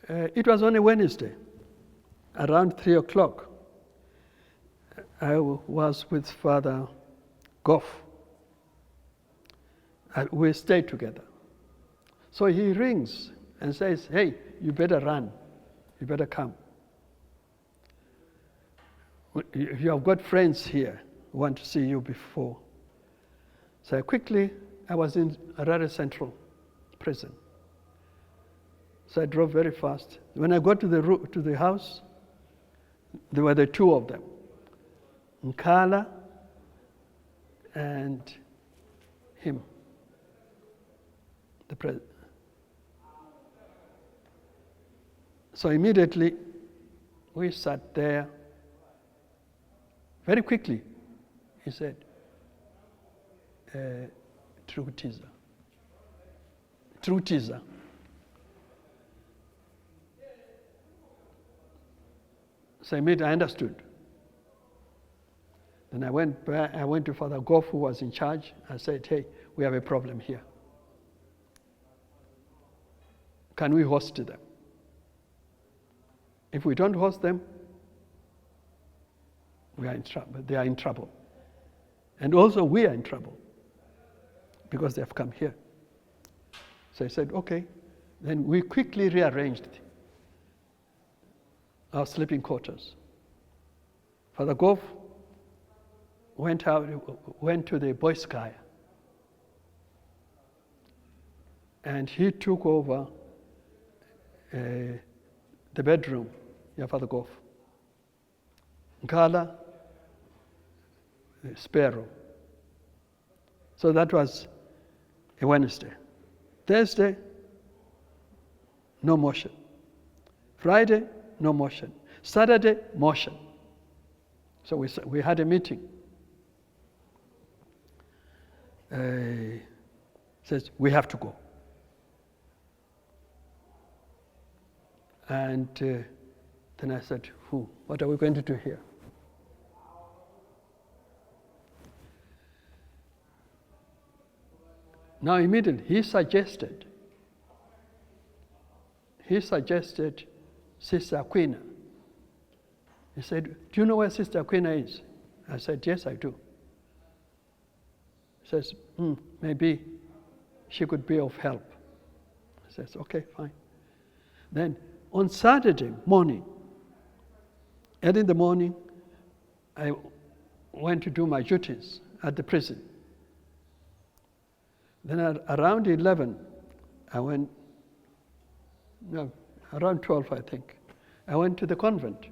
It was on a Wednesday, around 3 o'clock. I was with Father Goff. We stayed together. So he rings and says, hey, you better run. You better come. You have got friends here who want to see you before. So I was in Harare Central Prison. So I drove very fast. When I got to the house, there were the two of them, Nkala and him, the president. So immediately we sat there. Very quickly, he said, true teaser. True teaser. So immediately I understood. Then I went back, I went to Father Goff, who was in charge. I said, hey, we have a problem here. Can we host them? If we don't host them, we are in trouble. They are in trouble. And also we are in trouble because they have come here. So I said, okay. Then we quickly rearranged our sleeping quarters. Father Goff went to the Boy Sky, and he took over the bedroom, Father Goff. Nkala, the Sparrow. So that was a Wednesday. Thursday, no motion. Friday, no motion. Saturday, motion. So we had a meeting. Says, we have to go. And then I said, what are we going to do here? Now immediately he suggested Sister Aquina. He said, do you know where Sister Aquina is? I said, yes, I do. He says, maybe she could be of help. I says, okay, fine. Then on Saturday morning, early in the morning, I went to do my duties at the prison. Then around 11, around 12, I think, I went to the convent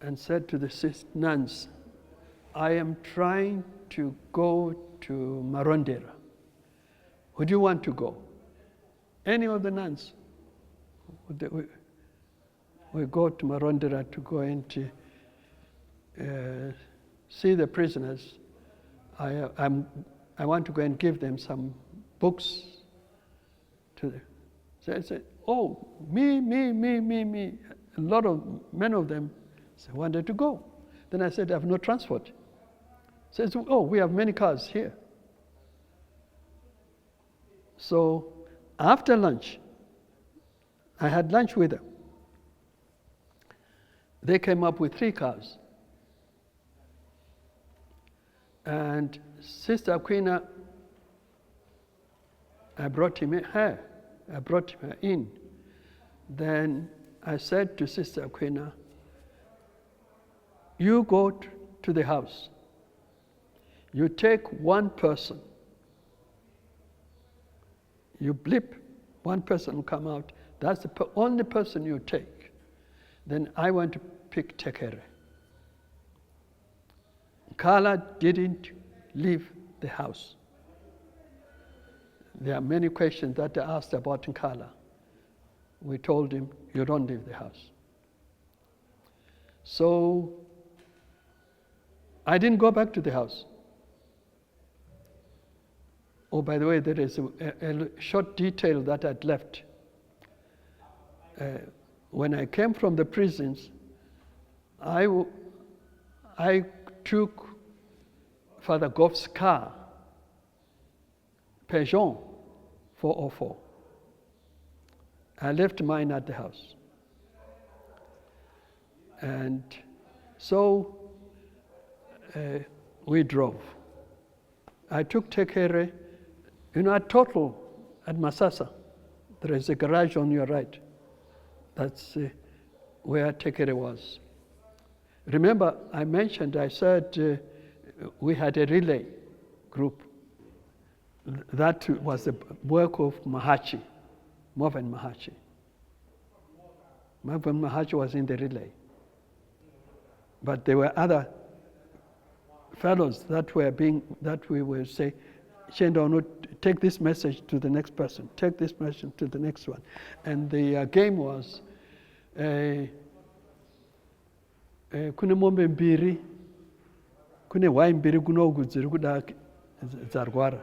and said to the nuns, I am trying to go to Marondera. Would you want to go? Any of the nuns? We go to Marondera to go and see the prisoners. I want to go and give them some books to them. So I said, oh, me. Many of them wanted to go. Then I said, I have no transport. Says, oh, we have many cars here. So after lunch, I had lunch with them. They came up with 3 cars. And Sister Aquina, I brought him in. Then I said to Sister Aquina, you go to the house. You take one person. You blip, one person will come out. That's the only person you take. Then I went to pick Tekere. Kala didn't leave the house. There are many questions that are asked about Nkala. We told him, you don't leave the house. So I didn't go back to the house. Oh, by the way, there is a short detail that I'd left. When I came from the prisons, I took Father Goff's car, Peugeot 404. I left mine at the house. And so we drove. I took Tekere, at Total, at Masasa, there is a garage on your right. That's where Tekere was. Remember, I said we had a relay group. That was the work of Mahachi, Movan Mahachi. Movan Mahachi was in the relay. But there were other fellows that we would say, Shendo, take this message to the next person, take this message to the next one. And the game was, kune mombe mbiri, kune wai mbiri kunoku dziri kuda dzarwara.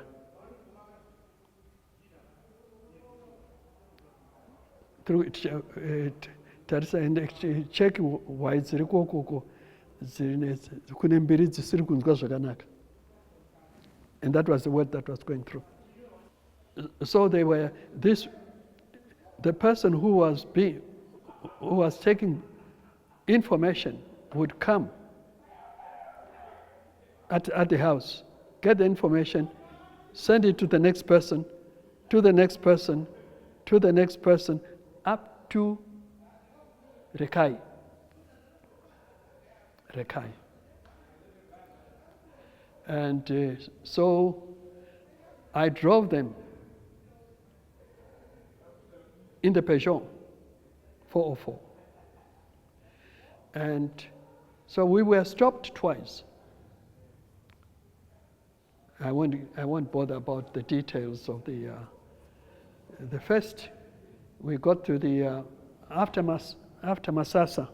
Tarisa and check why dziri kokoko kune mbiri dzisiri kunzwa zvakanaka. And that was the word that was going through. So the person who was taking information would come at the house, get the information, send it to the next person, to the next person, to the next person, up to Rekai. And so I drove them in the Peugeot 404. And so we were stopped twice. I won't bother about the details of the first. We got to the after Masasa,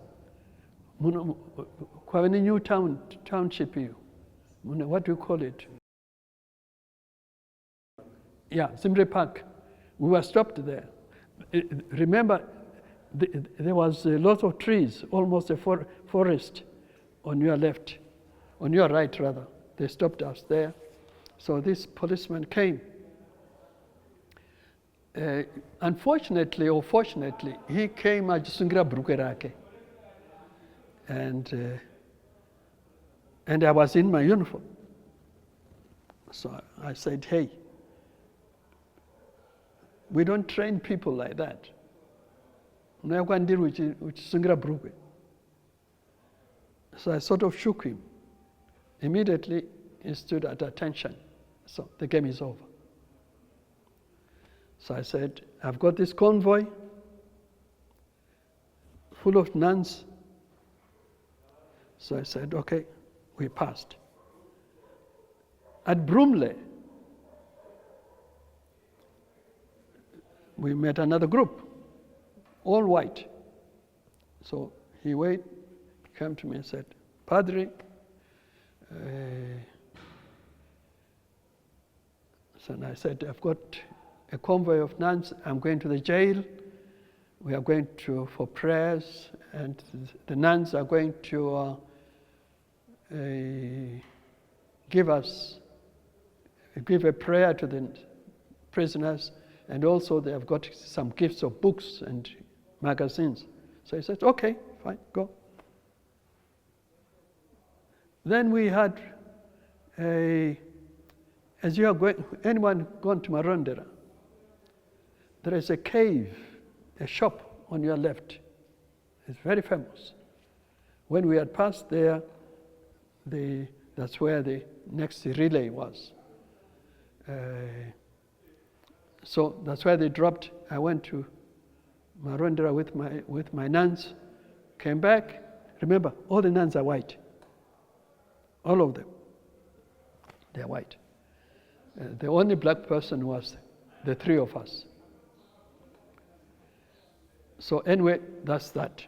Kwavani New Township. What do you call it? Yeah, Simre Park. We were stopped there. Remember, there was a lot of trees, almost a forest on your left, on your right rather. They stopped us there. So this policeman came. Unfortunately or fortunately, he came at Sungra Brukerake. And I was in my uniform. So I said, hey, we don't train people like that. So I sort of shook him. Immediately, he stood at attention. So the game is over. So I said, I've got this convoy full of nuns. So I said, okay, we passed. At Brumley, we met another group, all white. So he came to me and said, Padre, so I said, I've got a convoy of nuns. I'm going to the jail. We are going for prayers, and the nuns are going to give a prayer to the prisoners, and also they have got some gifts of books and magazines. So he said, okay, fine, go. Then we had as you are going, anyone gone to Marondera, there is a cave, a shop on your left. It's very famous. When we had passed there, that's where the next relay was. So that's where they dropped. I went to Marondera with my nuns, came back. Remember, all the nuns are white. All of them. They're white. The only black person was the three of us. So anyway, that's that.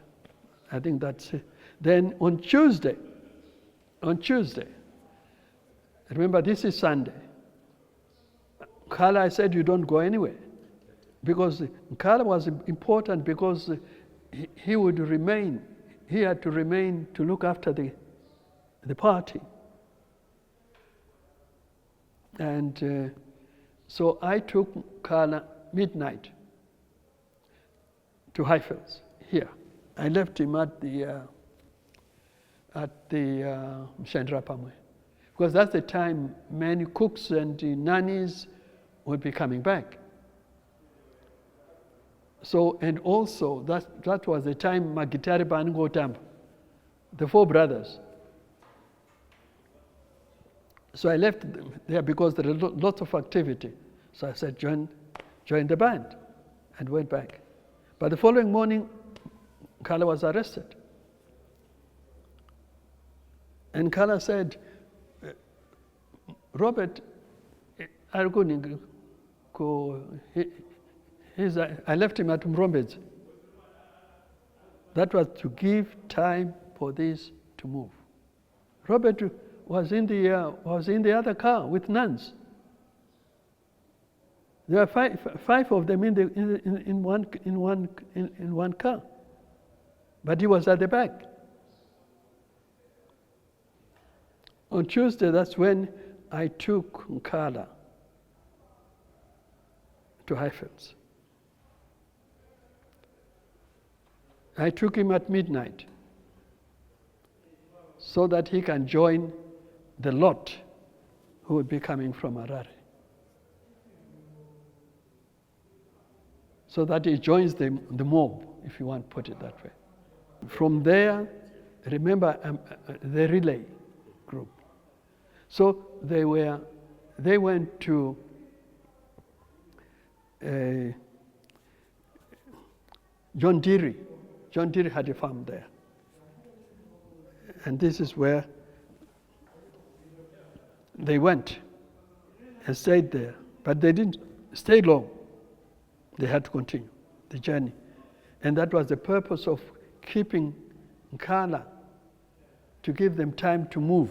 I think that's it. Then on Tuesday, remember this is Sunday. Kala, I said you don't go anywhere. Because Kala was important because he would remain, he had to remain to look after the party. And so I took Kala midnight. to Highfields here. I left him at the Shandra Pamwe, because that's the time many cooks and nannies would be coming back. So, and also that was the time Magitari Bango Tamba, the four brothers. So I left them there because there were lots of activity. So I said, join the band, and went back. But the following morning, Kala was arrested. And Kala said, Robert, I left him at Mrombedzi. That was to give time for this to move. Robert was in the other car with nuns. There were five of them in one car, but he was at the back. On Tuesday, that's when I took Nkala to Highfields. I took him at midnight so that he can join the lot who would be coming from Harare. So that he joins the mob, if you want to put it that way. From there, remember the relay group. So they went to John Deere. John Deere had a farm there. And this is where they went and stayed there. But they didn't stay long. They had to continue the journey. And that was the purpose of keeping Nkala, to give them time to move.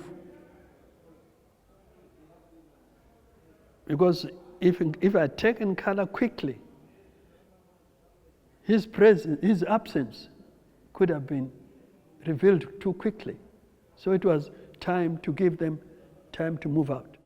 Because if I had taken Nkala quickly, his absence could have been revealed too quickly. So it was time to give them time to move out.